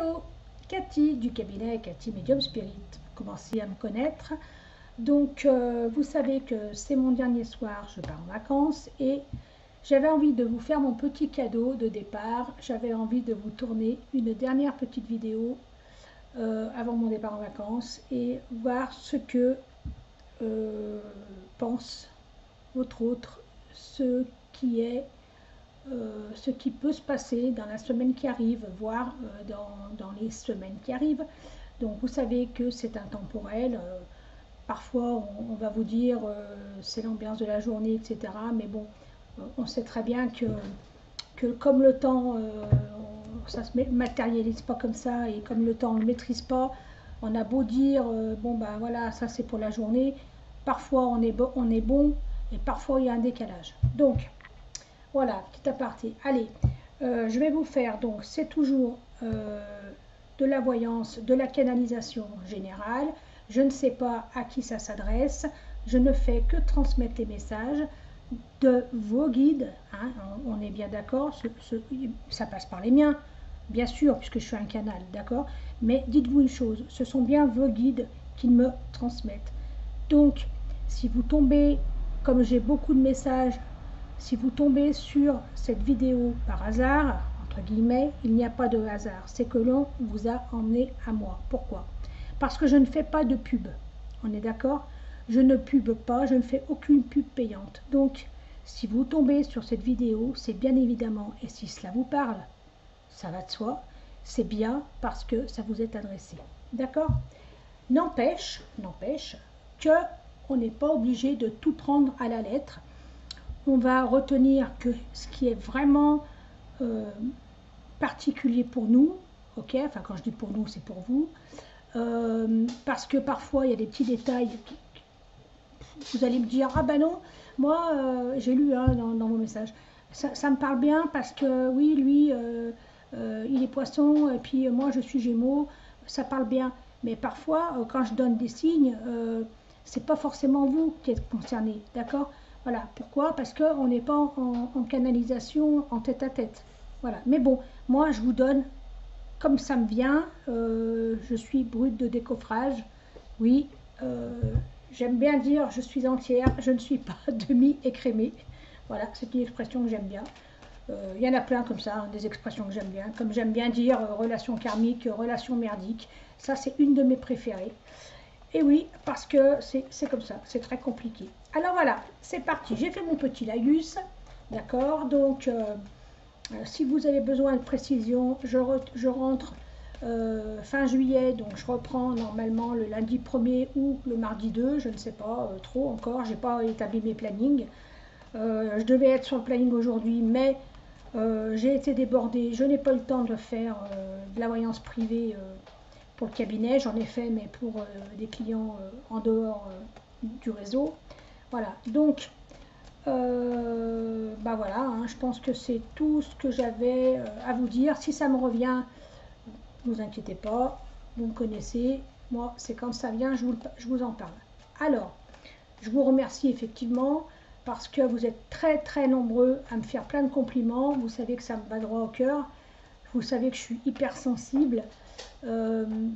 Hello, Cathy du cabinet Cathy Medium Spirit. Vous commencez à me connaître. Donc, vous savez que c'est mon dernier soir, je pars en vacances et j'avais envie de vous faire mon petit cadeau de départ. J'avais envie de vous tourner une dernière petite vidéo avant mon départ en vacances et voir ce que pense votre autre, ce qui peut se passer dans la semaine qui arrive, voire dans les semaines qui arrivent. Donc vous savez que c'est intemporel. Parfois on va vous dire c'est l'ambiance de la journée, etc. Mais bon, on sait très bien que comme le temps, ça se matérialise pas comme ça, et comme le temps on ne le maîtrise pas, on a beau dire bon ben voilà, ça c'est pour la journée. Parfois on est bon et parfois il y a un décalage. Donc voilà, petit aparté. Allez, je vais vous faire, donc c'est toujours de la voyance, de la canalisation générale. Je ne sais pas à qui ça s'adresse. Je ne fais que transmettre les messages de vos guides. Hein, on est bien d'accord, ça passe par les miens, bien sûr, puisque je suis un canal, d'accord. Mais dites-vous une chose, ce sont bien vos guides qui me transmettent. Donc, si vous tombez, comme j'ai beaucoup de messages, si vous tombez sur cette vidéo par hasard, entre guillemets, il n'y a pas de hasard. C'est que l'on vous a emmené à moi. Pourquoi? Parce que je ne fais pas de pub. On est d'accord? Je ne pube pas, je ne fais aucune pub payante. Donc, si vous tombez sur cette vidéo, c'est bien évidemment, et si cela vous parle, ça va de soi, c'est bien parce que ça vous est adressé. D'accord? N'empêche que on n'est pas obligé de tout prendre à la lettre. On va retenir que ce qui est vraiment particulier pour nous, ok, enfin quand je dis pour nous, c'est pour vous, parce que parfois il y a des petits détails, vous allez me dire, ah ben non, moi j'ai lu hein, dans vos messages, ça me parle bien parce que oui, lui, il est poisson, et puis moi je suis gémeaux, ça parle bien, mais parfois quand je donne des signes, c'est pas forcément vous qui êtes concerné, d'accord? Voilà, pourquoi? Parce qu'on n'est pas en canalisation en tête à tête. Voilà, mais bon, moi je vous donne comme ça me vient. Je suis brute de décoffrage. Oui, j'aime bien dire je suis entière, je ne suis pas demi-écrémée. Voilà, c'est une expression que j'aime bien. Il y en a plein comme ça, hein, des expressions que j'aime bien. Comme j'aime bien dire relation karmique, relation merdique. Ça, c'est une de mes préférées. Et oui, parce que c'est comme ça, c'est très compliqué. Alors voilà, c'est parti. J'ai fait mon petit laïus, d'accord. Donc, si vous avez besoin de précision, je rentre fin juillet, donc je reprends normalement le lundi 1er ou le mardi 2, je ne sais pas trop encore, j'ai pas établi mes plannings. Je devais être sur le planning aujourd'hui, mais j'ai été débordée, je n'ai pas eu le temps de faire de la voyance privée pour le cabinet, j'en ai fait, mais pour des clients en dehors du réseau. Voilà, donc bah voilà, hein, je pense que c'est tout ce que j'avais à vous dire. Si ça me revient, ne vous inquiétez pas, vous me connaissez, moi c'est quand ça vient, je vous en parle. Alors, je vous remercie effectivement parce que vous êtes très très nombreux à me faire plein de compliments. Vous savez que ça me va droit au cœur, vous savez que je suis hypersensible.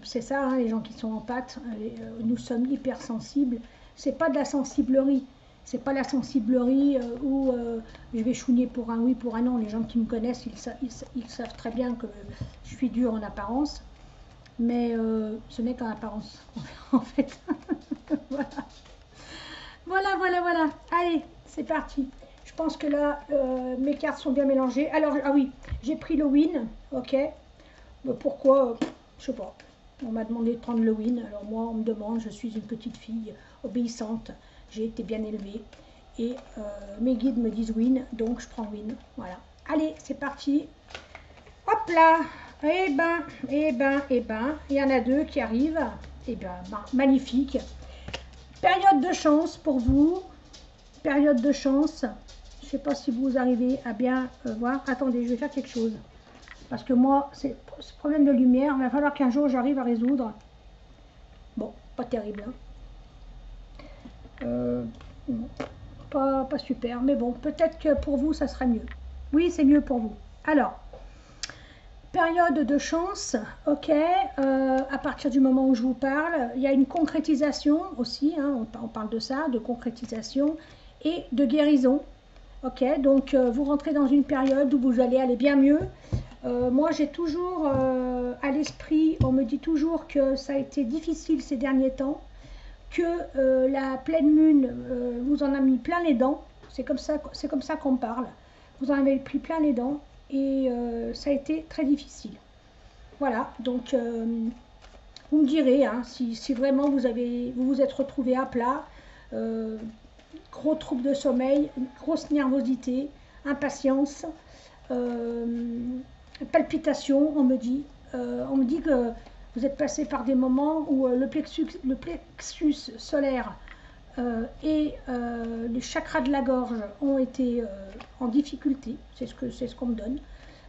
C'est ça, hein, les gens qui sont en pâte, nous sommes hypersensibles. C'est pas de la sensiblerie, c'est pas la sensiblerie où je vais chouiner pour un oui, pour un non. Les gens qui me connaissent, ils savent très bien que je suis dure en apparence, mais ce n'est qu'en apparence en fait. Voilà. Allez, c'est parti. Je pense que là, mes cartes sont bien mélangées. Alors, ah oui, j'ai pris le win, ok. Pourquoi? Je sais pas. On m'a demandé de prendre le win. Alors moi, on me demande, je suis une petite fille obéissante. J'ai été bien élevée. Et mes guides me disent win, donc je prends win. Voilà. Allez, c'est parti. Hop là. Eh ben. Il y en a deux qui arrivent. Eh ben, magnifique. Période de chance pour vous. Période de chance. Je ne sais pas si vous arrivez à bien voir. Attendez, je vais faire quelque chose. Parce que moi, ce problème de lumière, il va falloir qu'un jour j'arrive à résoudre. Bon, pas terrible. Hein. Pas super, mais bon, peut-être que pour vous, ça sera mieux. Oui, c'est mieux pour vous. Alors, période de chance, ok, à partir du moment où je vous parle. Il y a une concrétisation aussi, hein, on parle de ça, de concrétisation et de guérison. Ok, donc vous rentrez dans une période où vous allez aller bien mieux. Moi, j'ai toujours à l'esprit, on me dit toujours que ça a été difficile ces derniers temps, que la pleine lune vous en a mis plein les dents. C'est comme ça qu'on parle. Vous en avez pris plein les dents et ça a été très difficile. Voilà, donc vous me direz hein, si vraiment vous vous êtes retrouvé à plat, gros troubles de sommeil, grosse nervosité, impatience, palpitations, on me dit. On me dit que vous êtes passé par des moments où le plexus solaire et les chakras de la gorge ont été en difficulté. C'est ce qu'on me donne.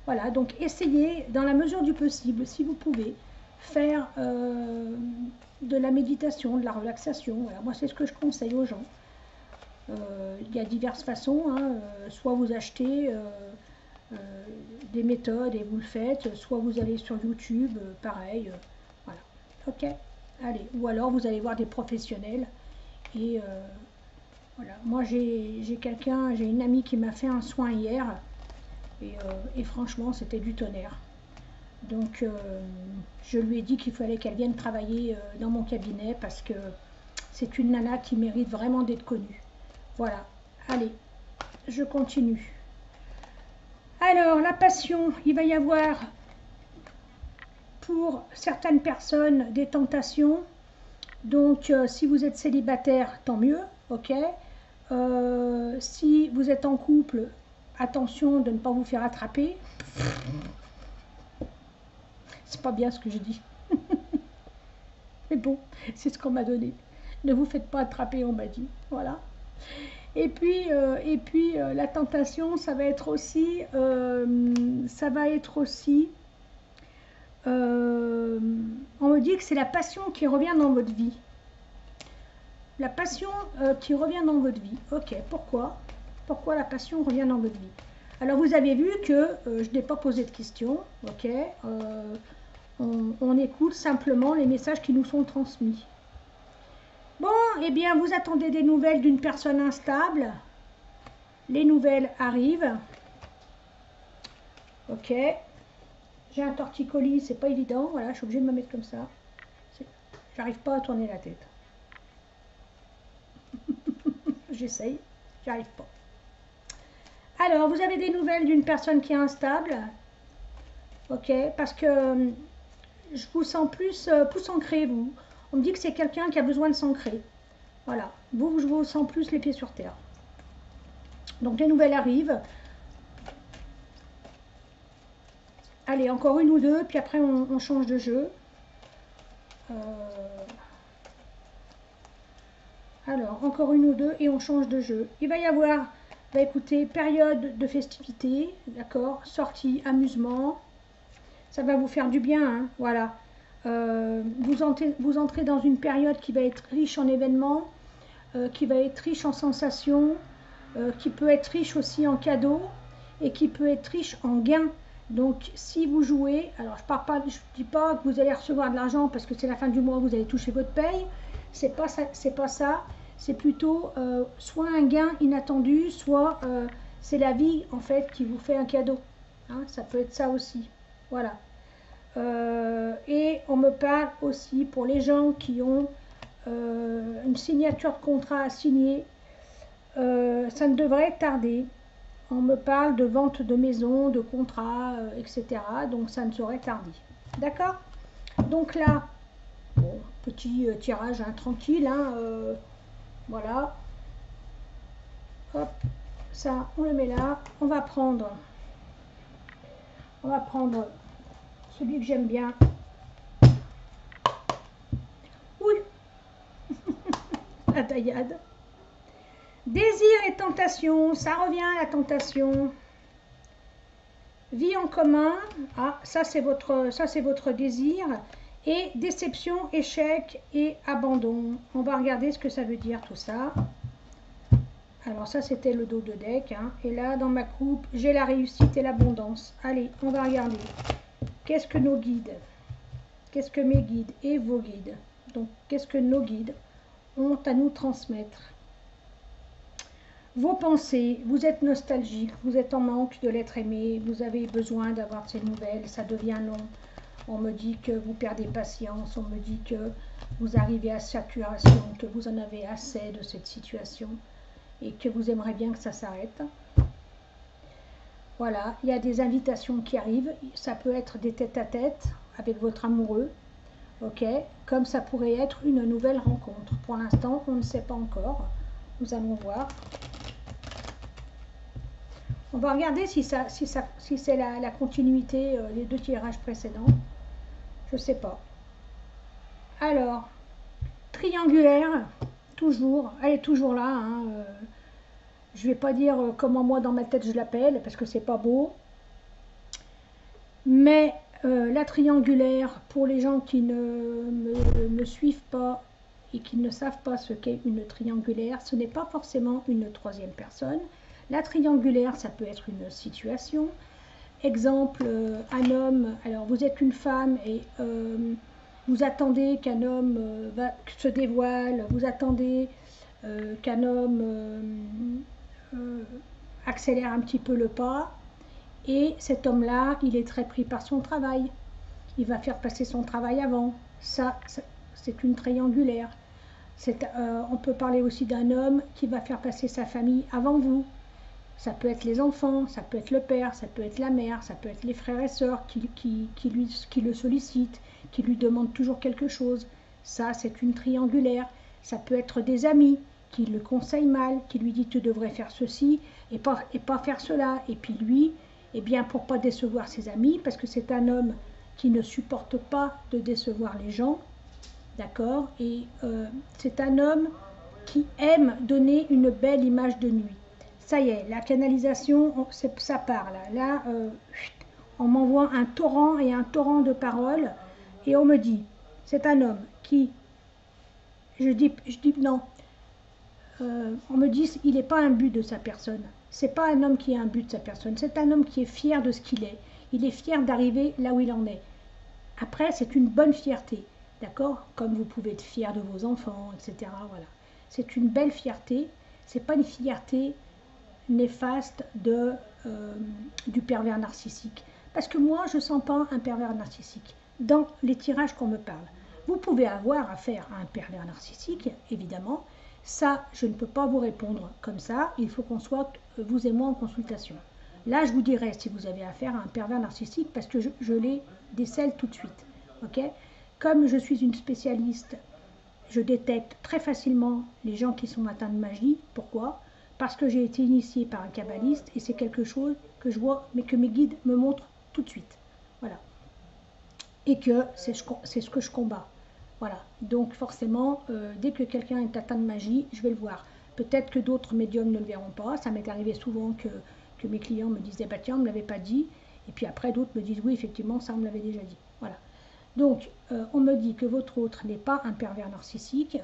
Voilà, donc essayez dans la mesure du possible, si vous pouvez, faire de la méditation, de la relaxation. Voilà, moi, c'est ce que je conseille aux gens. Il y a diverses façons, hein, soit vous achetez des méthodes et vous le faites, soit vous allez sur YouTube, pareil, voilà, ok, allez, ou alors vous allez voir des professionnels et voilà, moi j'ai une amie qui m'a fait un soin hier et franchement c'était du tonnerre, donc je lui ai dit qu'il fallait qu'elle vienne travailler dans mon cabinet parce que c'est une nana qui mérite vraiment d'être connue. Voilà, allez, je continue. Alors, la passion, il va y avoir pour certaines personnes des tentations. Donc, si vous êtes célibataire, tant mieux, ok. Si vous êtes en couple, attention de ne pas vous faire attraper. C'est pas bien ce que je dis. Mais bon, c'est ce qu'on m'a donné. Ne vous faites pas attraper, on m'a dit. Voilà. Et puis la tentation, ça va être aussi, on me dit que c'est la passion qui revient dans votre vie. La passion qui revient dans votre vie. Ok, pourquoi? Pourquoi la passion revient dans votre vie? Alors vous avez vu que je n'ai pas posé de questions, ok. On écoute simplement les messages qui nous sont transmis. Bon, eh bien, vous attendez des nouvelles d'une personne instable. Les nouvelles arrivent. Ok. J'ai un torticolis, c'est pas évident. Voilà, je suis obligée de me mettre comme ça. J'arrive pas à tourner la tête. J'essaye, j'arrive pas. Alors, vous avez des nouvelles d'une personne qui est instable. Ok, parce que je vous sens plus ancré, vous. On me dit que c'est quelqu'un qui a besoin de s'ancrer. Voilà. Vous, je vous sens plus les pieds sur terre. Donc, les nouvelles arrivent. Allez, encore une ou deux, puis après, on change de jeu. Alors, encore une ou deux, et on change de jeu. Il va y avoir, bah, écoutez, période de festivité, d'accord, sortie, amusement. Ça va vous faire du bien, hein, voilà. Vous entrez dans une période qui va être riche en événements, qui va être riche en sensations, qui peut être riche aussi en cadeaux et qui peut être riche en gains. Donc si vous jouez, alors je ne dis pas que vous allez recevoir de l'argent parce que c'est la fin du mois, vous allez toucher votre paye, c'est pas ça, c'est plutôt soit un gain inattendu, soit c'est la vie en fait qui vous fait un cadeau, hein, ça peut être ça aussi, voilà. Et on me parle aussi pour les gens qui ont une signature de contrat à signer, ça ne devrait tarder. On me parle de vente de maison, de contrat, etc. Donc ça ne saurait tarder. D'accord? Donc là, bon, petit tirage hein, tranquille. Hein, voilà. Hop, ça, on le met là. On va prendre celui que j'aime bien. Oui, la taillade. Désir et tentation, ça revient à la tentation. Vie en commun, ah, ça c'est votre désir. Et déception, échec et abandon. On va regarder ce que ça veut dire tout ça. Alors ça c'était le dos de deck. Hein. Et là dans ma coupe, j'ai la réussite et l'abondance. Allez, on va regarder. qu'est-ce que nos guides, qu'est-ce que mes guides et vos guides, donc qu'est-ce que nos guides ont à nous transmettre? Vos pensées, vous êtes nostalgique, vous êtes en manque de l'être aimé, vous avez besoin d'avoir ces nouvelles, ça devient long. On me dit que vous perdez patience, on me dit que vous arrivez à saturation, que vous en avez assez de cette situation et que vous aimeriez bien que ça s'arrête. Voilà, il y a des invitations qui arrivent, ça peut être des tête-à-tête avec votre amoureux, ok, comme ça pourrait être une nouvelle rencontre. Pour l'instant, on ne sait pas encore, nous allons voir. On va regarder si c'est la continuité des deux tirages précédents. Je ne sais pas. Alors, triangulaire, toujours, elle est toujours là. Hein, je ne vais pas dire comment moi dans ma tête je l'appelle, parce que c'est pas beau. Mais la triangulaire, pour les gens qui ne me suivent pas et qui ne savent pas ce qu'est une triangulaire, ce n'est pas forcément une troisième personne. La triangulaire, ça peut être une situation. Exemple, un homme, alors vous êtes une femme et vous attendez qu'un homme se dévoile, vous attendez qu'un homme accélère un petit peu le pas, et cet homme-là, il est très pris par son travail. Il va faire passer son travail avant. Ça c'est une triangulaire. On peut parler aussi d'un homme qui va faire passer sa famille avant vous. Ça peut être les enfants, ça peut être le père, ça peut être la mère, ça peut être les frères et sœurs qui le sollicitent, qui lui demandent toujours quelque chose. Ça, c'est une triangulaire. Ça peut être des amis qui le conseillent mal, qui lui disent tu devrais faire ceci et pas faire cela. Et puis lui, eh bien, pour pas décevoir ses amis, parce que c'est un homme qui ne supporte pas de décevoir les gens, d'accord, et c'est un homme qui aime donner une belle image de nuit. Ça y est, la canalisation, ça part là. Là, on m'envoie un torrent et un torrent de paroles et on me dit, c'est un homme qui, je dis non, on me dit, il n'est pas un but de sa personne. C'est pas un homme qui est un but de sa personne. C'est un homme qui est fier de ce qu'il est. Il est fier d'arriver là où il en est. Après, c'est une bonne fierté, d'accord? Comme vous pouvez être fier de vos enfants, etc. Voilà. C'est une belle fierté. C'est pas une fierté néfaste du pervers narcissique. Parce que moi, je ne sens pas un pervers narcissique dans les tirages qu'on me parle. Vous pouvez avoir affaire à un pervers narcissique, évidemment. Ça, je ne peux pas vous répondre comme ça. Il faut qu'on soit, vous et moi, en consultation. Là, je vous dirai si vous avez affaire à un pervers narcissique parce que je les décèle tout de suite. Okay, comme je suis une spécialiste, je détecte très facilement les gens qui sont atteints de magie. Pourquoi ? Parce que j'ai été initiée par un kabbaliste et c'est quelque chose que je vois, mais que mes guides me montrent tout de suite. Voilà. Et que c'est ce que je combats. Voilà. Donc forcément, dès que quelqu'un est atteint de magie, je vais le voir. Peut-être que d'autres médiums ne le verront pas. Ça m'est arrivé souvent que mes clients me disaient, bah tiens, on ne me l'avait pas dit. Et puis après, d'autres me disent, oui, effectivement, ça, on me l'avait déjà dit. Voilà. Donc, on me dit que votre autre n'est pas un pervers narcissique,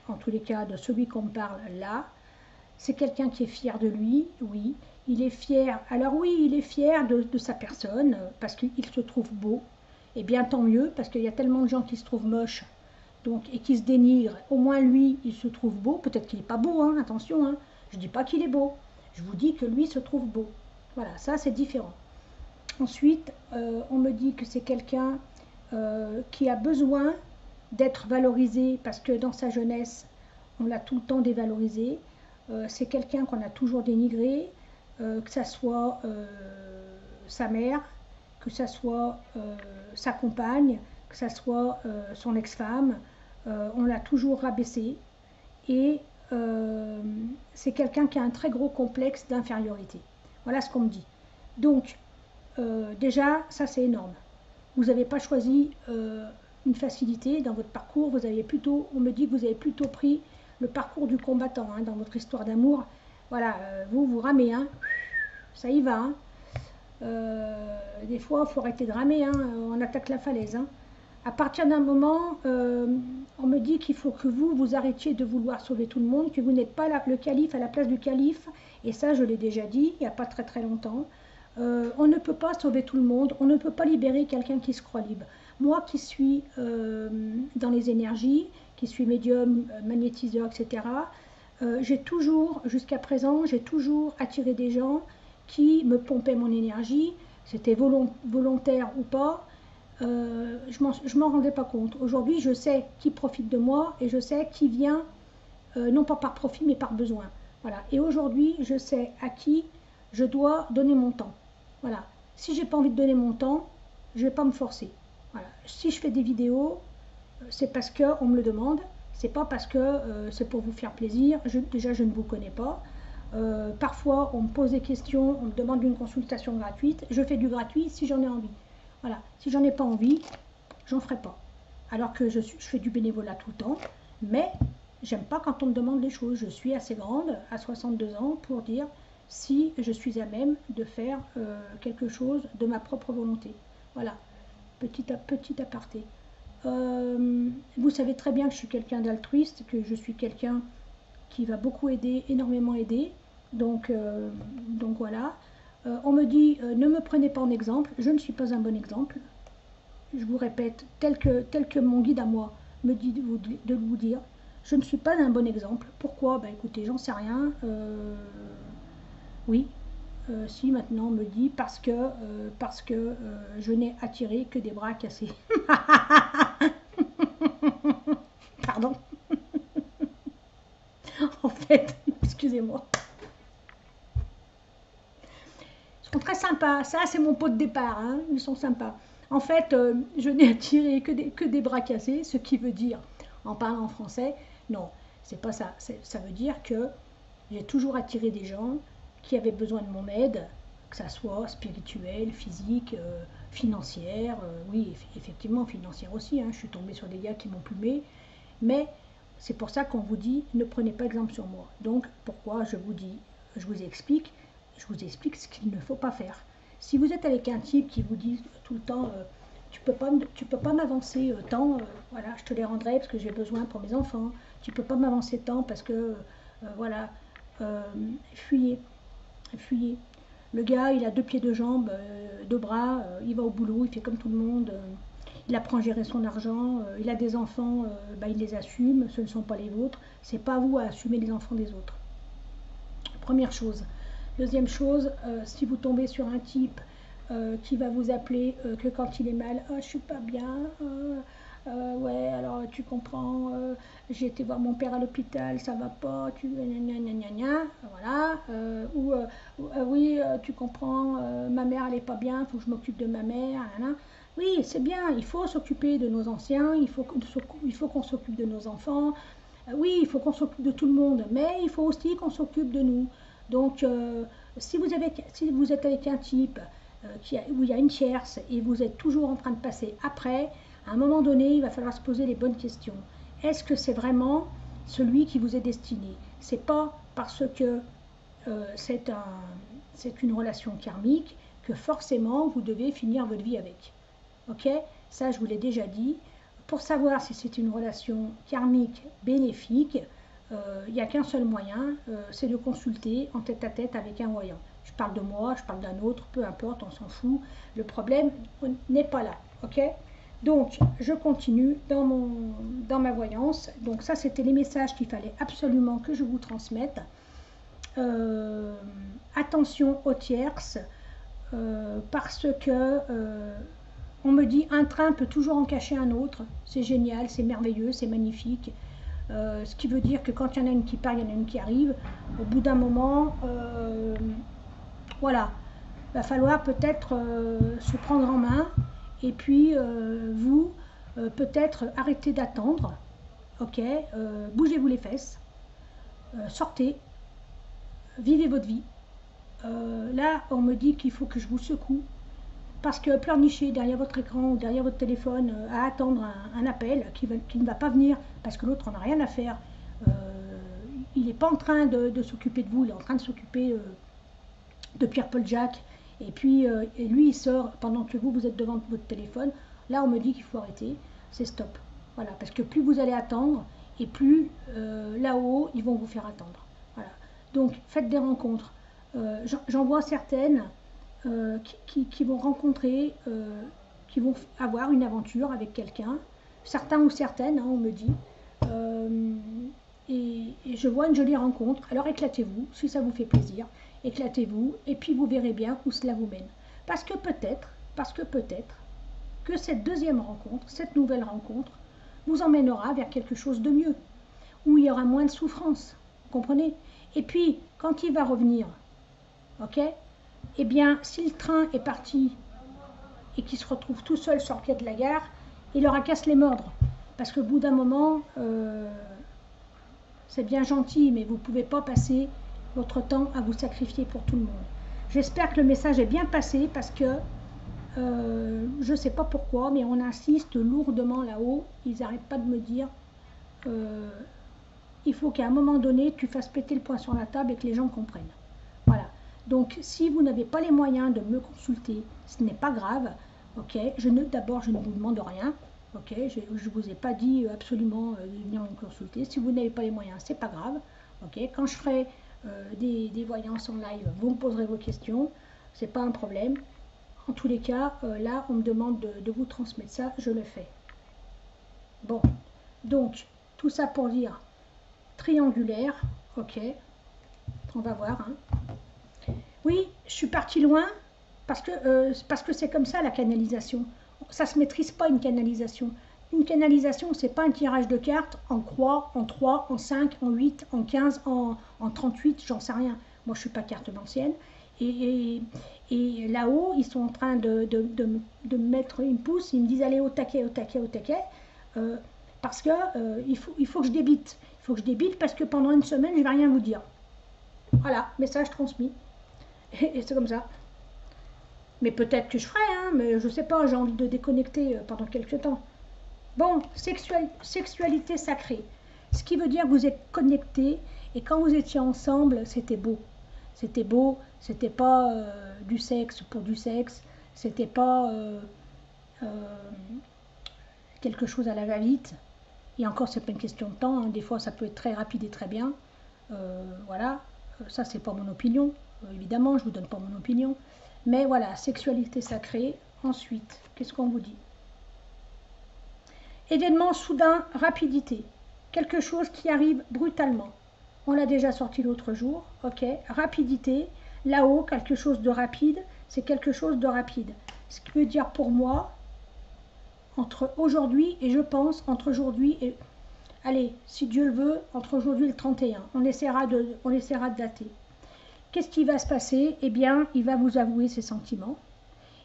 en tous les cas de celui qu'on me parle là. C'est quelqu'un qui est fier de lui, oui. Il est fier, alors oui, il est fier de sa personne, parce qu'il se trouve beau. Et bien tant mieux, parce qu'il y a tellement de gens qui se trouvent moches, donc, et qui se dénigrent. Au moins lui, il se trouve beau. Peut-être qu'il n'est pas beau, hein, attention. Hein. Je ne dis pas qu'il est beau. Je vous dis que lui se trouve beau. Voilà, ça c'est différent. Ensuite, on me dit que c'est quelqu'un qui a besoin d'être valorisé, parce que dans sa jeunesse, on l'a tout le temps dévalorisé. C'est quelqu'un qu'on a toujours dénigré, que ça soit sa mère, que ça soit sa compagne, que ça soit son ex-femme, on l'a toujours rabaissé. Et c'est quelqu'un qui a un très gros complexe d'infériorité. Voilà ce qu'on me dit. Donc, déjà, ça c'est énorme. Vous n'avez pas choisi une facilité dans votre parcours, vous avez plutôt, on me dit que vous avez plutôt pris le parcours du combattant hein, dans votre histoire d'amour. Voilà, vous ramez, hein, ça y va. Hein. Des fois, il faut arrêter de ramer, hein, on attaque la falaise. Hein. À partir d'un moment, on me dit qu'il faut que vous arrêtiez de vouloir sauver tout le monde, que vous n'êtes pas le calife à la place du calife, et ça, je l'ai déjà dit, il n'y a pas très très longtemps. On ne peut pas sauver tout le monde, on ne peut pas libérer quelqu'un qui se croit libre. Moi qui suis dans les énergies, qui suis médium, magnétiseur, etc., j'ai toujours, jusqu'à présent, j'ai toujours attiré des gens qui me pompaient mon énergie, c'était volontaire ou pas, je m'en rendais pas compte. Aujourd'hui, je sais qui profite de moi et je sais qui vient, non pas par profit, mais par besoin. Voilà. Et aujourd'hui, je sais à qui je dois donner mon temps. Voilà. Si j'ai pas envie de donner mon temps, je vais pas me forcer. Voilà. Si je fais des vidéos, c'est parce qu'on me le demande. C'est pas parce que c'est pour vous faire plaisir. Déjà, je ne vous connais pas. Parfois, on me pose des questions, on me demande une consultation gratuite. Je fais du gratuit si j'en ai envie. Voilà. Si j'en ai pas envie, j'en ferai pas. Alors que je fais du bénévolat tout le temps, mais j'aime pas quand on me demande des choses. Je suis assez grande, à 62 ans, pour dire si je suis à même de faire quelque chose de ma propre volonté. Voilà, petit aparté. Vous savez très bien que je suis quelqu'un d'altruiste, que je suis quelqu'un qui va beaucoup aider, énormément aider. Donc voilà. On me dit ne me prenez pas en exemple. Je ne suis pas un bon exemple. Je vous répète, tel que mon guide à moi me dit de vous dire, je ne suis pas un bon exemple. Pourquoi? Bah écoutez, j'en sais rien. Oui, si maintenant on me dit parce que je n'ai attiré que des bras cassés. Pardon. En fait, excusez-moi. Ils sont très sympas. Ça, c'est mon pot de départ. Hein. Ils sont sympas. En fait, je n'ai attiré que des bras cassés, ce qui veut dire, en parlant français, non, c'est pas ça. Ça veut dire que j'ai toujours attiré des gens qui avaient besoin de mon aide, que ça soit spirituelle, physique, financière. Oui, effectivement, financière aussi. Hein. Je suis tombée sur des gars qui m'ont plumé. Mais c'est pour ça qu'on vous dit, ne prenez pas exemple sur moi. Donc, pourquoi je vous dis, je vous explique ce qu'il ne faut pas faire. Si vous êtes avec un type qui vous dit tout le temps, tu peux pas m'avancer tant, voilà, je te les rendrai parce que j'ai besoin pour mes enfants. Tu peux pas m'avancer tant parce que, voilà, fuyez, fuyez. Le gars, il a deux pieds, deux jambes, deux bras, il va au boulot, il fait comme tout le monde, il apprend à gérer son argent, il a des enfants, bah, il les assume, ce ne sont pas les vôtres, c'est pas à vous à assumer les enfants des autres. Première chose. Deuxième chose, si vous tombez sur un type qui va vous appeler que quand il est mal, ah, je suis pas bien, ouais, alors tu comprends, j'ai été voir mon père à l'hôpital, ça va pas, tu gna gna gna gna, voilà, oui, tu comprends, ma mère elle est pas bien, il faut que je m'occupe de ma mère, hein. Oui, c'est bien, il faut s'occuper de nos anciens, il faut qu'on s'occupe de nos enfants, oui, il faut qu'on s'occupe de tout le monde, mais il faut aussi qu'on s'occupe de nous. Donc, si vous êtes avec un type où il y a une tierce et vous êtes toujours en train de passer après, à un moment donné, il va falloir se poser les bonnes questions. Est-ce que c'est vraiment celui qui vous est destiné? C'est pas parce que c'est une relation karmique que forcément vous devez finir votre vie avec. Ok? Ça, je vous l'ai déjà dit. Pour savoir si c'est une relation karmique bénéfique, il n'y a qu'un seul moyen, c'est de consulter en tête à tête avec un voyant. Je parle de moi, je parle d'un autre, peu importe, on s'en fout. Le problème n'est pas là. Ok? Donc, je continue dans ma voyance. Donc, ça, c'était les messages qu'il fallait absolument que je vous transmette. Attention aux tierces, parce que on me dit un train peut toujours en cacher un autre. C'est génial, c'est merveilleux, c'est magnifique. Ce qui veut dire que quand il y en a une qui part, il y en a une qui arrive. Au bout d'un moment, voilà, il va falloir peut-être se prendre en main et puis vous, peut-être arrêter d'attendre, ok, bougez-vous les fesses, sortez, vivez votre vie. Là, on me dit qu'il faut que je vous secoue parce que pleurnicher derrière votre écran ou derrière votre téléphone à attendre un appel qui ne va pas venir parce que l'autre n'en a rien à faire, il n'est pas en train de s'occuper de vous, il est en train de s'occuper de Pierre-Paul Jacques, et puis et lui il sort pendant que vous êtes devant votre téléphone. Là on me dit qu'il faut arrêter, c'est stop. Voilà, parce que plus vous allez attendre, et plus là-haut ils vont vous faire attendre. Voilà. Donc faites des rencontres. J'en vois certaines, qui vont rencontrer, qui vont avoir une aventure avec quelqu'un, certains ou certaines, hein, on me dit. Euh, et je vois une jolie rencontre. Alors éclatez-vous, si ça vous fait plaisir, éclatez-vous, et puis vous verrez bien où cela vous mène. Parce que peut-être que cette deuxième rencontre, cette nouvelle rencontre, vous emmènera vers quelque chose de mieux, où il y aura moins de souffrance, vous comprenez? Et puis, quand il va revenir, ok? Eh bien, si le train est parti et qu'il se retrouve tout seul sur le quai de la gare, il aura qu'à se les mordre. Parce qu'au bout d'un moment, c'est bien gentil, mais vous ne pouvez pas passer votre temps à vous sacrifier pour tout le monde. J'espère que le message est bien passé parce que je ne sais pas pourquoi, mais on insiste lourdement là-haut. Ils n'arrêtent pas de me dire il faut qu'à un moment donné, tu fasses péter le poing sur la table et que les gens comprennent. Voilà. Donc, si vous n'avez pas les moyens de me consulter, ce n'est pas grave. Ok. D'abord, je ne vous demande rien. Ok. Je ne vous ai pas dit absolument de venir me consulter. Si vous n'avez pas les moyens, c'est pas grave. Ok. Quand je ferai des voyances en live, vous me poserez vos questions. C'est pas un problème. En tous les cas, là, on me demande de vous transmettre ça, je le fais. Bon, donc, tout ça pour dire triangulaire, ok, on va voir. Hein. Oui, je suis partie loin, parce que c'est comme ça la canalisation. Ça ne se maîtrise pas une canalisation. Une canalisation, c'est pas un tirage de cartes en croix, en 3, en 5, en 8, en 15, en 38, j'en sais rien. Moi, je ne suis pas cartomancienne. Et là-haut, ils sont en train de me mettre une pouce, ils me disent allez au taquet, au taquet, au taquet, parce que il faut que je débite. Il faut que je débite parce que pendant une semaine, je ne vais rien vous dire. Voilà, message transmis. Et c'est comme ça. Mais peut-être que je ferai, hein, mais je ne sais pas, j'ai envie de déconnecter pendant quelques temps. Bon, sexualité sacrée. Ce qui veut dire que vous êtes connectés et quand vous étiez ensemble, c'était beau. C'était beau, c'était pas du sexe pour du sexe, c'était pas quelque chose à la va-vite. Et encore, c'est pas une question de temps, hein. Des fois ça peut être très rapide et très bien. Voilà, ça c'est pas mon opinion, évidemment, je vous donne pas mon opinion. Mais voilà, sexualité sacrée. Ensuite, qu'est-ce qu'on vous dit? Événement soudain, rapidité. Quelque chose qui arrive brutalement. On l'a déjà sorti l'autre jour, ok. Rapidité, là-haut, quelque chose de rapide, c'est quelque chose de rapide. Ce qui veut dire pour moi, entre aujourd'hui et je pense, entre aujourd'hui et... Allez, si Dieu le veut, entre aujourd'hui et le 31, on essaiera de dater. Qu'est-ce qui va se passer? Eh bien, il va vous avouer ses sentiments.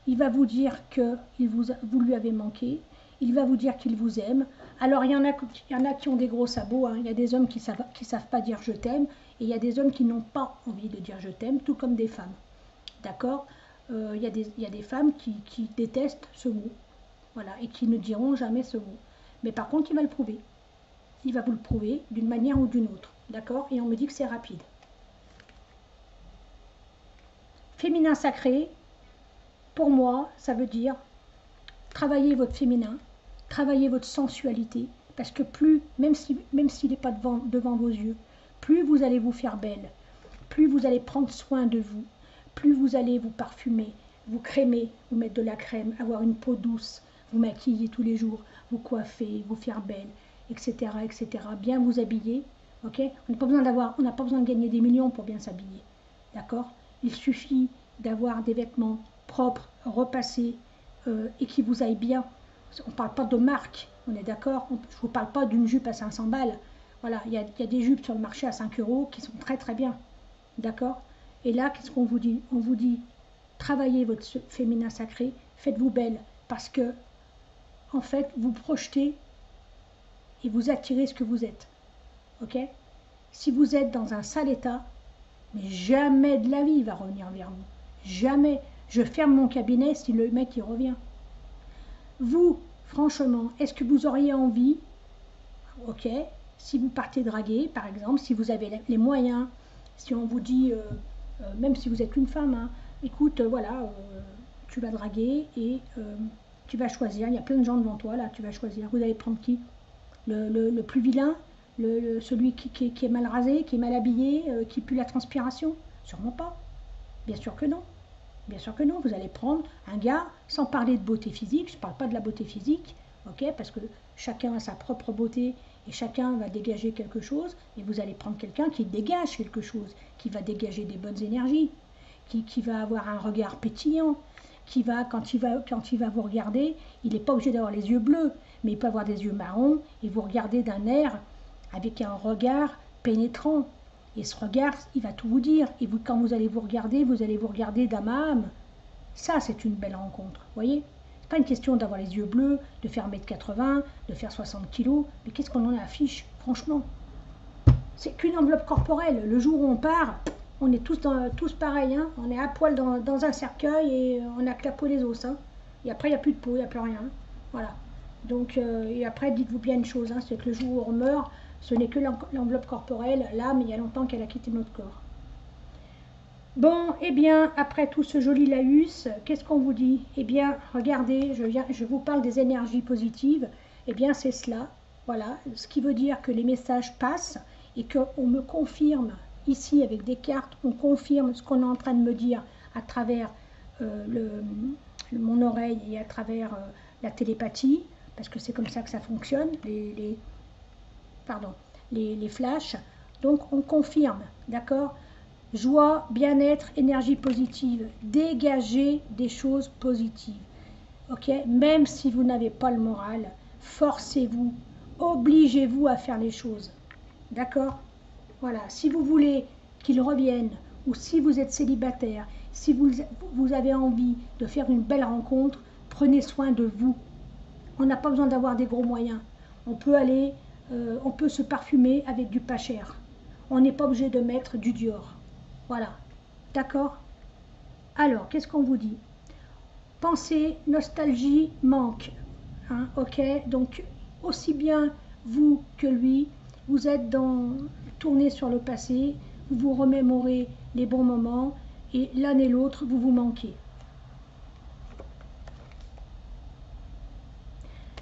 Il va vous dire que vous lui avez manqué. Il va vous dire qu'il vous aime. Alors, il y en a qui ont des gros sabots. Hein. Il y a des hommes qui savent pas dire je t'aime. Et il y a des hommes qui n'ont pas envie de dire je t'aime, tout comme des femmes. D'accord? Il y a des femmes qui détestent ce mot. Voilà. Et qui ne diront jamais ce mot. Mais par contre, il va le prouver. Il va vous le prouver d'une manière ou d'une autre. D'accord? Et on me dit que c'est rapide. Féminin sacré, pour moi, ça veut dire travailler votre féminin, travailler votre sensualité, parce que plus, même s'il n'est pas devant vos yeux, plus vous allez vous faire belle, plus vous allez prendre soin de vous, plus vous allez vous parfumer, vous crémer, vous mettre de la crème, avoir une peau douce, vous maquiller tous les jours, vous coiffer, vous faire belle, etc., etc. Bien vous habiller, ok? On n'a pas besoin de gagner des millions pour bien s'habiller, d'accord? Il suffit d'avoir des vêtements propres, repassés et qui vous aillent bien. On ne parle pas de marque, on est d'accord? Je ne vous parle pas d'une jupe à 500 balles. Voilà, il y a des jupes sur le marché à 5 € qui sont très très bien. D'accord? Et là, qu'est-ce qu'on vous dit? On vous dit, travaillez votre féminin sacré, faites-vous belle, parce que, en fait, vous projetez et vous attirez ce que vous êtes. Ok? Si vous êtes dans un sale état, mais jamais de la vie il va revenir vers vous. Jamais. Je ferme mon cabinet si le mec il revient. Vous, franchement, est-ce que vous auriez envie, ok, si vous partez draguer, par exemple, si vous avez les moyens, si on vous dit, même si vous êtes une femme, hein, écoute, voilà, tu vas draguer et tu vas choisir, il y a plein de gens devant toi, là, tu vas choisir, vous allez prendre qui? Le plus vilain, celui qui est mal rasé, qui est mal habillé, qui pue la transpiration? Sûrement pas. Bien sûr que non. Bien sûr que non, vous allez prendre un gars, sans parler de beauté physique, je ne parle pas de la beauté physique, ok, parce que chacun a sa propre beauté et chacun va dégager quelque chose, et vous allez prendre quelqu'un qui dégage quelque chose, qui va dégager des bonnes énergies, qui va avoir un regard pétillant, qui va, quand il va vous regarder, il n'est pas obligé d'avoir les yeux bleus, mais il peut avoir des yeux marrons, et vous regardez d'un air avec un regard pénétrant. Et ce regard, il va tout vous dire. Et vous, quand vous allez vous regarder d'âme à âme. Ça, c'est une belle rencontre, vous voyez. C'est pas une question d'avoir les yeux bleus, de faire 1,80 m, de faire 60 kilos. Mais qu'est-ce qu'on en affiche, franchement? C'est qu'une enveloppe corporelle. Le jour où on part, on est tous pareils. Hein. On est à poil dans un cercueil et on a que la peau et les os. Hein. Et après, il n'y a plus de peau, il n'y a plus rien. Voilà. Donc, et après, dites-vous bien une chose, hein, c'est que le jour où on meurt, ce n'est que l'enveloppe corporelle, l'âme, il y a longtemps qu'elle a quitté notre corps. Bon, eh bien, après tout ce joli laïus, qu'est-ce qu'on vous dit? Eh bien, regardez, je vous parle des énergies positives. Eh bien, c'est cela, voilà, ce qui veut dire que les messages passent et qu'on me confirme, ici avec des cartes, on confirme ce qu'on est en train de me dire à travers mon oreille et à travers la télépathie, parce que c'est comme ça que ça fonctionne, les flashs. Donc, on confirme, d'accord? Joie, bien-être, énergie positive. Dégagez des choses positives. Ok? Même si vous n'avez pas le moral, forcez-vous, obligez-vous à faire les choses. D'accord? Voilà. Si vous voulez qu'il revienne, ou si vous êtes célibataire, si vous avez envie de faire une belle rencontre, prenez soin de vous. On n'a pas besoin d'avoir des gros moyens. On peut se parfumer avec du pas cher. On n'est pas obligé de mettre du Dior. Voilà, d'accord? Alors, qu'est-ce qu'on vous dit? Pensée, nostalgie, manque. Hein, ok? Donc, aussi bien vous que lui, vous êtes tourné sur le passé, vous vous remémorez les bons moments, et l'un et l'autre, vous vous manquez.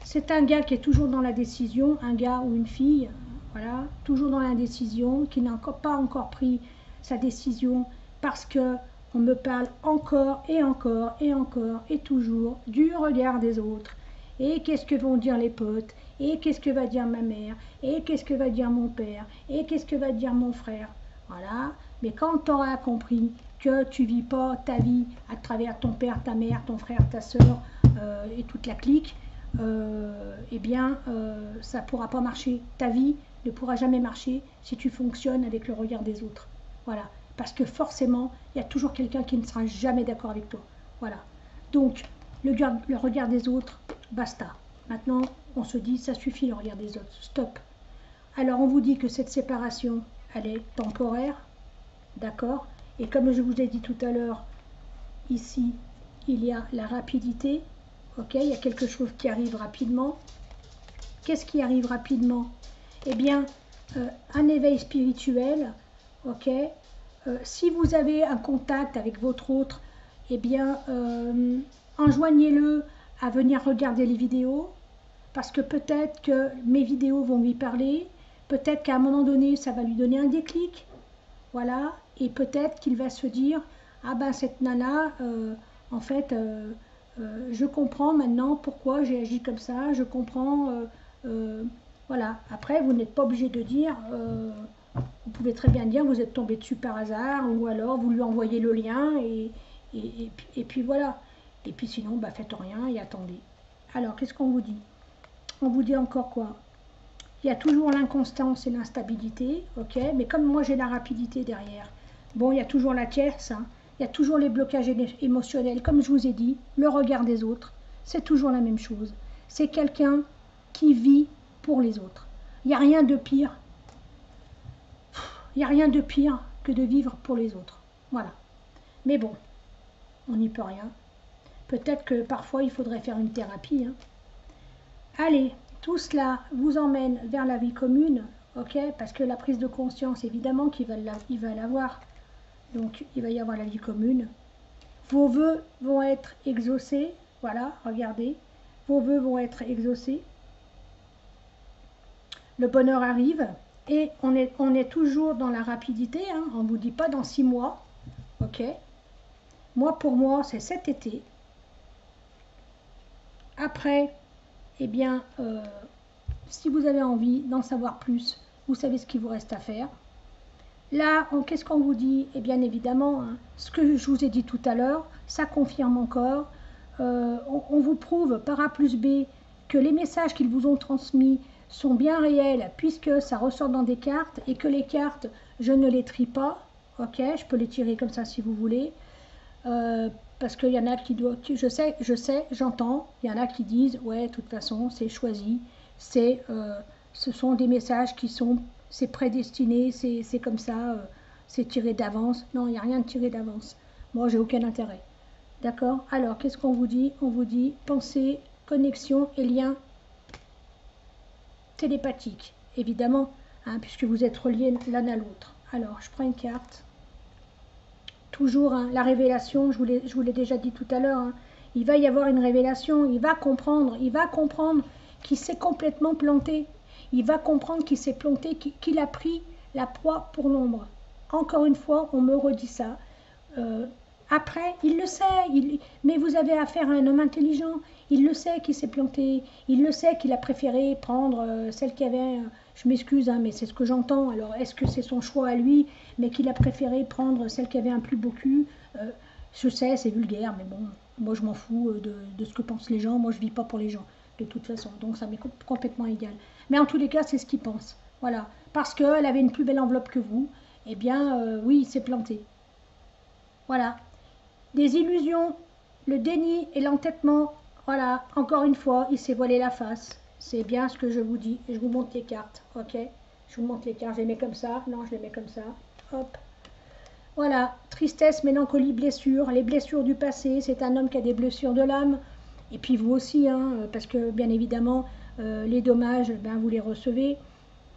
C'est un gars qui est toujours dans la décision, un gars ou une fille, voilà, toujours dans l'indécision, qui n'a pas encore pris sa décision parce que on me parle encore et encore et encore et toujours du regard des autres. Et qu'est-ce que vont dire les potes? Et qu'est-ce que va dire ma mère? Et qu'est-ce que va dire mon père? Et qu'est-ce que va dire mon frère? Voilà. Mais quand tu auras compris que tu vis pas ta vie à travers ton père, ta mère, ton frère, ta soeur et toute la clique, eh bien, ça ne pourra pas marcher. Ta vie ne pourra jamais marcher si tu fonctionnes avec le regard des autres. Voilà. Parce que forcément, il y a toujours quelqu'un qui ne sera jamais d'accord avec toi. Voilà. Donc, le regard des autres, basta. Maintenant, on se dit, ça suffit le regard des autres. Stop. Alors, on vous dit que cette séparation, elle est temporaire. D'accord? Et comme je vous ai dit tout à l'heure, ici, il y a la rapidité. Ok? Il y a quelque chose qui arrive rapidement. Qu'est-ce qui arrive rapidement? Eh bien, un éveil spirituel. Ok? Si vous avez un contact avec votre autre, eh bien, enjoignez-le à venir regarder les vidéos, parce que peut-être que mes vidéos vont lui parler, peut-être qu'à un moment donné, ça va lui donner un déclic, voilà, et peut-être qu'il va se dire, ah ben cette nana, en fait, je comprends maintenant pourquoi j'ai agi comme ça, je comprends, voilà. Après, vous n'êtes pas obligé de dire... vous pouvez très bien dire vous êtes tombé dessus par hasard, ou alors vous lui envoyez le lien et puis voilà. Et puis sinon, bah, faites rien et attendez. Alors, qu'est-ce qu'on vous dit? On vous dit encore quoi? Il y a toujours l'inconstance et l'instabilité, ok? Mais comme moi j'ai la rapidité derrière, bon, il y a toujours la tierce, hein, il y a toujours les blocages émotionnels, comme je vous ai dit, le regard des autres, c'est toujours la même chose. C'est quelqu'un qui vit pour les autres. Il n'y a rien de pire. Il n'y a rien de pire que de vivre pour les autres. Voilà. Mais bon, on n'y peut rien. Peut-être que parfois il faudrait faire une thérapie. Hein. Allez, tout cela vous emmène vers la vie commune, ok? Parce que la prise de conscience, évidemment qu'il va l'avoir. Donc il va y avoir la vie commune. Vos vœux vont être exaucés. Voilà, regardez. Vos vœux vont être exaucés. Le bonheur arrive. Et on est toujours dans la rapidité, hein. On ne vous dit pas dans 6 mois, ok? Moi, pour moi, c'est cet été. Après, eh bien, si vous avez envie d'en savoir plus, vous savez ce qu'il vous reste à faire. Là, qu'est-ce qu'on vous dit? Et bien évidemment, hein, ce que je vous ai dit tout à l'heure, ça confirme encore. On vous prouve par A plus B que les messages qu'ils vous ont transmis sont bien réels puisque ça ressort dans des cartes et que les cartes, je ne les trie pas. Ok, je peux les tirer comme ça si vous voulez. Parce qu'il y en a qui doivent, je sais, j'entends, il y en a qui disent, ouais, de toute façon, c'est choisi, ce sont des messages qui sont, c'est prédestiné, c'est comme ça, c'est tiré d'avance. Non, il n'y a rien de tiré d'avance. Moi, j'ai aucun intérêt. D'accord? Alors, qu'est-ce qu'on vous dit? On vous dit pensée, connexion et lien télépathique, évidemment, hein, puisque vous êtes reliés l'un à l'autre. Alors, je prends une carte. Toujours, hein, la révélation, je vous l'ai déjà dit tout à l'heure, hein, il va y avoir une révélation, il va comprendre qu'il s'est complètement planté. Il va comprendre qu'il s'est planté, qu'il a pris la proie pour l'ombre. Encore une fois, on me redit ça. Après, il le sait, mais vous avez affaire à un homme intelligent. Il le sait qu'il s'est planté. Il le sait qu'il a préféré prendre celle qui avait... je m'excuse, hein, mais c'est ce que j'entends. Alors, est-ce que c'est son choix à lui, mais qu'il a préféré prendre celle qui avait un plus beau cul? Je sais, c'est vulgaire, mais bon, moi je m'en fous de ce que pensent les gens. Moi, je vis pas pour les gens, de toute façon. Donc, ça m'est complètement égal. Mais en tous les cas, c'est ce qu'il pense. Voilà. Parce qu'elle avait une plus belle enveloppe que vous. Eh bien, oui, il s'est planté. Voilà. Des illusions, le déni et l'entêtement. Voilà, encore une fois, il s'est voilé la face. C'est bien ce que je vous dis. Je vous montre les cartes, ok? Je vous montre les cartes. Je les mets comme ça. Non, je les mets comme ça. Hop. Voilà, tristesse, mélancolie, blessure. Les blessures du passé, c'est un homme qui a des blessures de l'âme. Et puis vous aussi, hein, parce que bien évidemment, les dommages, ben, vous les recevez.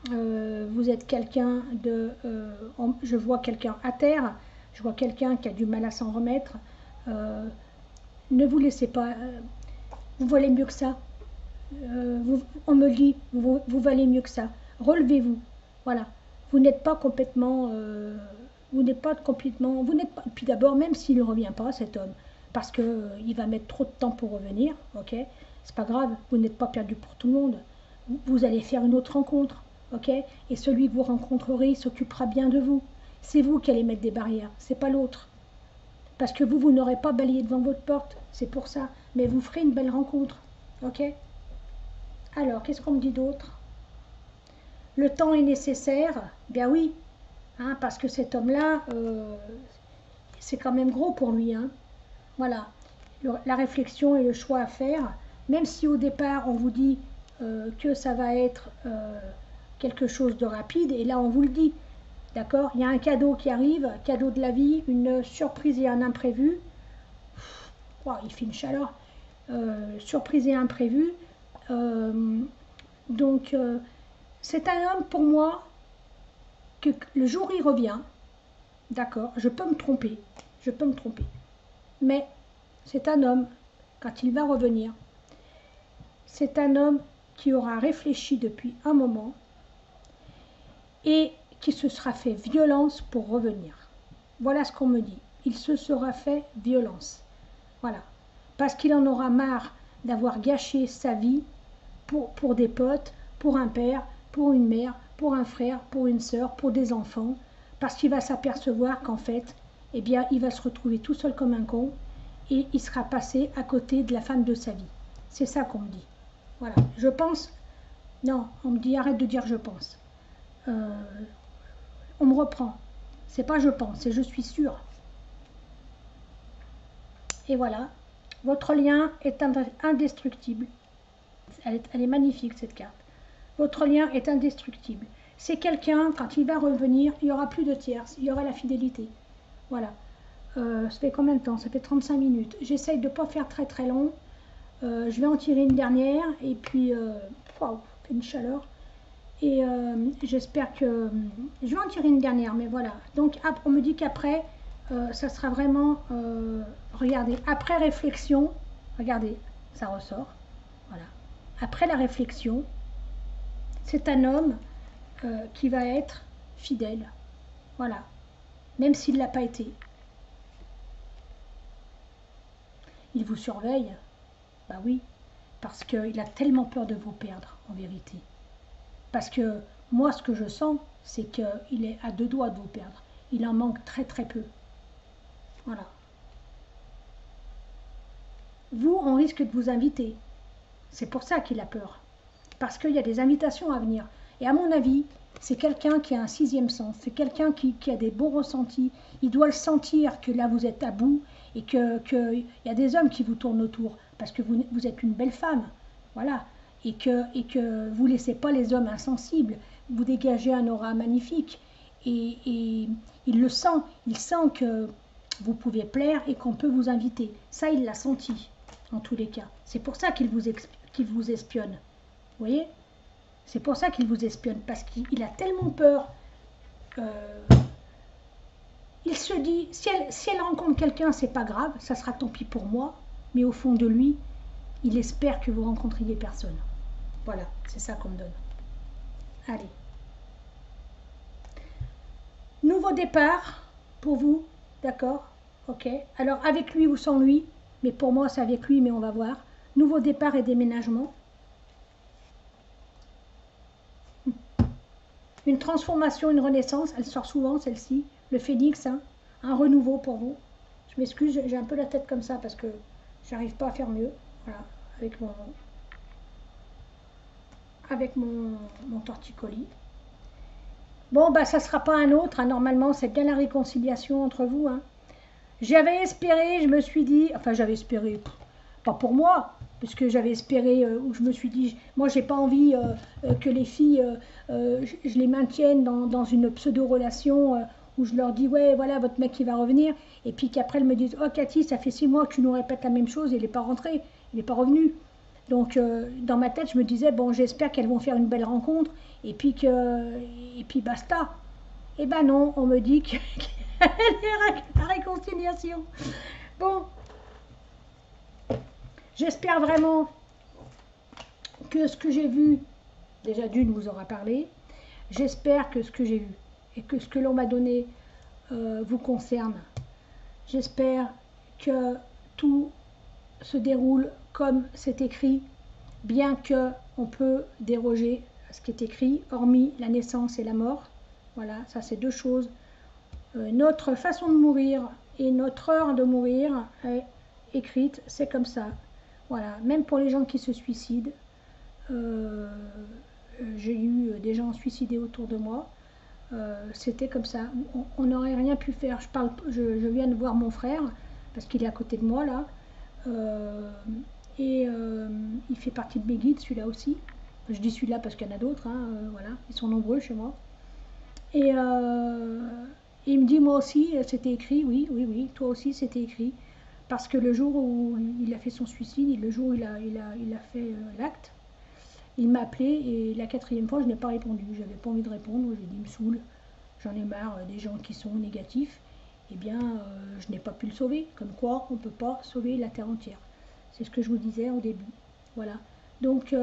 Vous êtes quelqu'un de... je vois quelqu'un à terre. Je vois quelqu'un qui a du mal à s'en remettre. Ne vous laissez pas... vous valez mieux que ça. On me le dit, vous valez mieux que ça. Relevez-vous. Voilà. Vous n'êtes pas complètement... vous n'êtes pas complètement... Vous n'êtes pas... Puis d'abord, même s'il ne revient pas, cet homme, parce qu'il va mettre trop de temps pour revenir, ok? C'est pas grave, vous n'êtes pas perdu pour tout le monde. Vous allez faire une autre rencontre, ok? Et celui que vous rencontrerez, il s'occupera bien de vous. C'est vous qui allez mettre des barrières, c'est pas l'autre. Parce que vous n'aurez pas balayé devant votre porte, c'est pour ça. Mais vous ferez une belle rencontre, ok? Alors, qu'est-ce qu'on me dit d'autre? Le temps est nécessaire, bien oui, hein, parce que cet homme-là, c'est quand même gros pour lui, hein. Voilà, la réflexion et le choix à faire, même si au départ on vous dit que ça va être quelque chose de rapide, et là on vous le dit, d'accord, il y a un cadeau qui arrive, cadeau de la vie, une surprise et un imprévu. Wow, il fait une chaleur. Surprise et imprévu. Donc, c'est un homme pour moi que le jour où il revient, d'accord, je peux me tromper, mais c'est un homme, quand il va revenir, c'est un homme qui aura réfléchi depuis un moment et qui se sera fait violence pour revenir. Voilà ce qu'on me dit. Il se sera fait violence. Voilà. Parce qu'il en aura marre d'avoir gâché sa vie pour des potes, pour un père, pour une mère, pour un frère, pour une sœur, pour des enfants. Parce qu'il va s'apercevoir qu'en fait, eh bien, il va se retrouver tout seul comme un con et il sera passé à côté de la femme de sa vie. C'est ça qu'on me dit. Voilà. Je pense... Non, on me dit arrête de dire je pense. On me reprend. C'est pas je pense, c'est je suis sûre. Et voilà. Votre lien est indestructible. Elle est magnifique cette carte. Votre lien est indestructible. C'est quelqu'un, quand il va revenir, il n'y aura plus de tierce, il y aura la fidélité. Voilà. Ça fait combien de temps? Ça fait 35 minutes. J'essaye de ne pas faire très très long. Je vais en tirer une dernière. Et puis, waouh, fait une chaleur. Et j'espère que... je vais en tirer une dernière, mais voilà. Donc, on me dit qu'après, ça sera vraiment... regardez, après réflexion, regardez, ça ressort. Voilà. Après la réflexion, c'est un homme qui va être fidèle. Voilà. Même s'il ne l'a pas été. il vous surveille. Bah oui, parce qu'il a tellement peur de vous perdre, en vérité. Parce que moi, ce que je sens, c'est qu'il est à deux doigts de vous perdre. Il en manque très très peu. Voilà. Vous, on risque de vous inviter. C'est pour ça qu'il a peur. Parce qu'il y a des invitations à venir. Et à mon avis, c'est quelqu'un qui a un sixième sens. C'est quelqu'un qui a des bons ressentis. Il doit le sentir que là, vous êtes à bout et qu'il y a des hommes qui vous tournent autour. Parce que vous êtes une belle femme. Voilà. Et que vous ne laissez pas les hommes insensibles. Vous dégagez un aura magnifique. Et il le sent. Il sent que vous pouvez plaire et qu'on peut vous inviter. Ça, il l'a senti, en tous les cas. C'est pour ça qu'il vous espionne. Vous voyez? C'est pour ça qu'il vous espionne. Parce qu'il a tellement peur. Il se dit, si elle rencontre quelqu'un, c'est pas grave. Ça sera tant pis pour moi. Mais au fond de lui, il espère que vous rencontriez personne. Voilà, c'est ça qu'on me donne. Allez. Nouveau départ pour vous, d'accord? Ok. Alors avec lui ou sans lui, mais pour moi c'est avec lui, mais on va voir. Nouveau départ et déménagement. Une transformation, une renaissance, elle sort souvent celle-ci. Le phénix, hein, un renouveau pour vous. Je m'excuse, j'ai un peu la tête comme ça parce que j'arrive pas à faire mieux. Voilà, avec mon torticolis. Bon, bah ça ne sera pas un autre, hein. Normalement c'est bien la réconciliation entre vous. Hein. J'avais espéré, je me suis dit, enfin j'avais espéré, pas pour moi, parce que j'avais espéré, où je me suis dit, moi j'ai pas envie que les filles, je les maintienne dans une pseudo-relation où je leur dis, ouais voilà votre mec il va revenir, et puis qu'après elles me disent, oh Cathy ça fait 6 mois que tu nous répètes la même chose, il n'est pas rentré, il n'est pas revenu. Donc dans ma tête je me disais, bon j'espère qu'elles vont faire une belle rencontre, et puis basta. Et ben non, on me dit qu'elle est la réconciliation. Bon, j'espère vraiment que ce que j'ai vu, déjà d'une vous aura parlé, j'espère que ce que j'ai vu et que ce que l'on m'a donné vous concerne. J'espère que tout se déroule comme c'est écrit, bien que on peut déroger à ce qui est écrit, hormis la naissance et la mort. Voilà, ça c'est deux choses. Notre façon de mourir et notre heure de mourir est écrite, c'est comme ça. Voilà, même pour les gens qui se suicident, j'ai eu des gens suicidés autour de moi, c'était comme ça. On n'aurait rien pu faire. Je viens de voir mon frère, parce qu'il est à côté de moi là, il fait partie de mes guides, celui-là aussi. Je dis celui-là parce qu'il y en a d'autres, hein, voilà, ils sont nombreux chez moi. Et il me dit, moi aussi, c'était écrit, oui, oui, oui, toi aussi, c'était écrit. Parce que le jour où il a fait son suicide, le jour où il a fait l'acte, il m'a appelé et la 4e fois, je n'ai pas répondu. J'avais pas envie de répondre, j'ai dit, il me saoule, j'en ai marre des gens qui sont négatifs. Eh bien, je n'ai pas pu le sauver. Comme quoi, on ne peut pas sauver la terre entière. C'est ce que je vous disais au début. Voilà. Donc,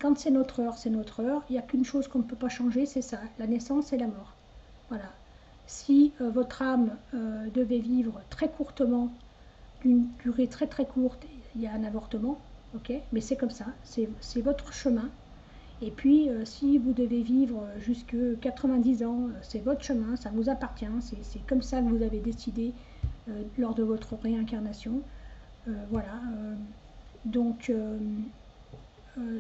quand c'est notre heure, c'est notre heure. Il n'y a qu'une chose qu'on ne peut pas changer, c'est ça, la naissance et la mort. Voilà. Si votre âme devait vivre très courtement, d'une durée très très courte, il y a un avortement, ok? Mais c'est comme ça, c'est votre chemin. Et puis, si vous devez vivre jusqu'à 90 ans, c'est votre chemin, ça vous appartient, c'est comme ça que vous avez décidé lors de votre réincarnation. Voilà. Donc,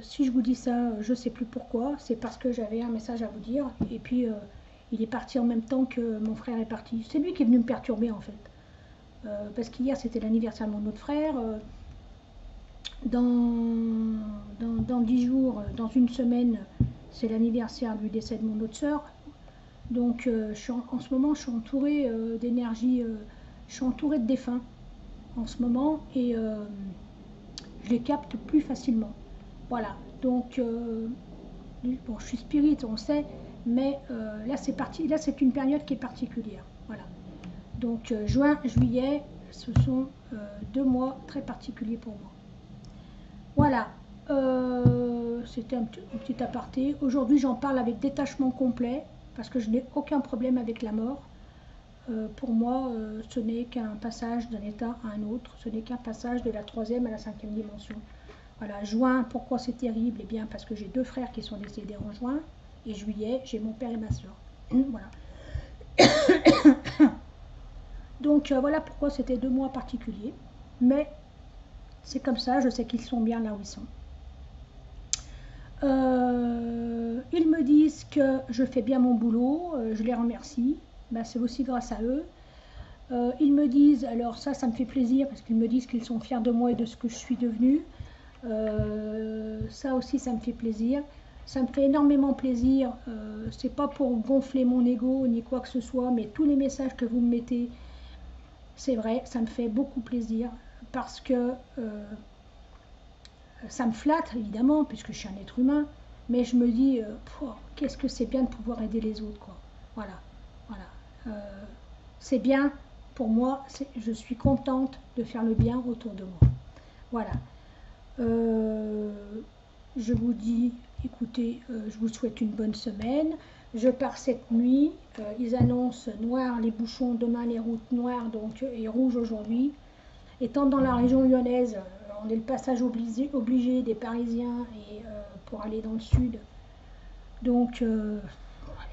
si je vous dis ça, je ne sais plus pourquoi, c'est parce que j'avais un message à vous dire, et puis il est parti en même temps que mon frère est parti. C'est lui qui est venu me perturber en fait. Parce qu'hier c'était l'anniversaire de mon autre frère. Dans 10 jours, dans une semaine, c'est l'anniversaire du décès de mon autre sœur. Donc en ce moment, je suis entourée d'énergie, je suis entourée de défunts en ce moment, et je les capte plus facilement. Voilà, donc bon, je suis spirit, on sait, mais là c'est parti, là c'est une période qui est particulière. Voilà. Donc juin, juillet, ce sont 2 mois très particuliers pour moi. Voilà, c'était un petit aparté. Aujourd'hui, j'en parle avec détachement complet, parce que je n'ai aucun problème avec la mort. pour moi, ce n'est qu'un passage d'un état à un autre, ce n'est qu'un passage de la troisième à la cinquième dimension. Voilà, juin, pourquoi c'est terrible? Eh bien, parce que j'ai deux frères qui sont décédés en juin, et juillet, j'ai mon père et ma soeur. Voilà. Donc, voilà pourquoi c'était 2 mois particuliers. Mais c'est comme ça, je sais qu'ils sont bien là où ils sont. Ils me disent que je fais bien mon boulot, je les remercie. Ben, c'est aussi grâce à eux. Ils me disent, alors ça me fait plaisir parce qu'ils me disent qu'ils sont fiers de moi et de ce que je suis devenue. Ça aussi, ça me fait plaisir. Ça me fait énormément plaisir. C'est pas pour gonfler mon ego ni quoi que ce soit, mais tous les messages que vous me mettez, c'est vrai, ça me fait beaucoup plaisir parce que ça me flatte évidemment puisque je suis un être humain, mais je me dis qu'est-ce que c'est bien de pouvoir aider les autres, quoi. Voilà, voilà. C'est bien pour moi. Je suis contente de faire le bien autour de moi. Voilà. Je vous dis, écoutez, je vous souhaite une bonne semaine. Je pars cette nuit. Ils annoncent noir les bouchons demain, les routes noires donc, et rouges aujourd'hui. Étant dans la région lyonnaise, on est le passage obligé des Parisiens et, pour aller dans le sud. Donc,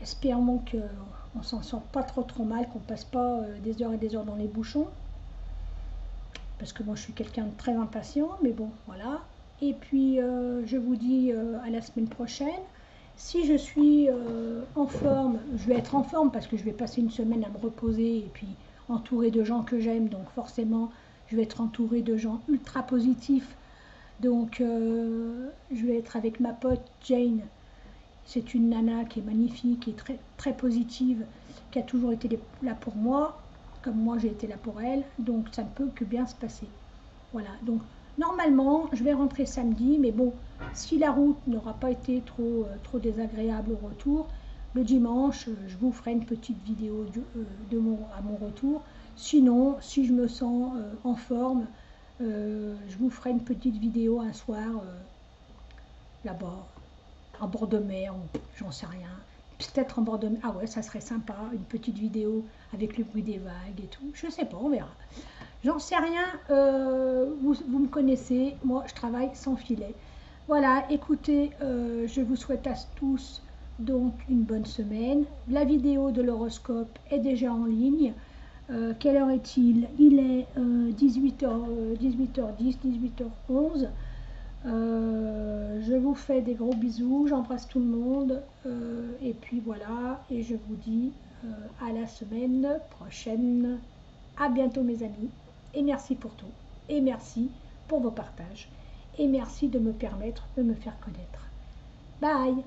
espérons qu'on s'en sort pas trop mal, qu'on passe pas des heures et des heures dans les bouchons. Parce que moi, je suis quelqu'un de très impatient, mais bon, voilà. Et puis, je vous dis à la semaine prochaine. Si je suis en forme, je vais être en forme parce que je vais passer une semaine à me reposer et puis entourée de gens que j'aime. Donc forcément, je vais être entourée de gens ultra positifs. Donc, je vais être avec ma pote Jane. C'est une nana qui est magnifique, qui est très, très positive, qui a toujours été là pour moi, comme moi j'ai été là pour elle. Donc, ça ne peut que bien se passer. Voilà, donc normalement, je vais rentrer samedi, mais bon, si la route n'aura pas été trop désagréable au retour, le dimanche, je vous ferai une petite vidéo à mon retour. Sinon, si je me sens en forme, je vous ferai une petite vidéo un soir là-bas, en bord de mer, j'en sais rien. Peut-être en bord de mer. Ah ouais, ça serait sympa, une petite vidéo avec le bruit des vagues et tout. Je sais pas, on verra. J'en sais rien, vous me connaissez, moi je travaille sans filet. Voilà, écoutez, je vous souhaite à tous donc une bonne semaine. La vidéo de l'horoscope est déjà en ligne. Quelle heure est-il? Il est 18h10, 18h11. Je vous fais des gros bisous, j'embrasse tout le monde. Et puis voilà, et je vous dis à la semaine prochaine. À bientôt mes amis. Et merci pour tout. Et merci pour vos partages. Et merci de me permettre de me faire connaître. Bye!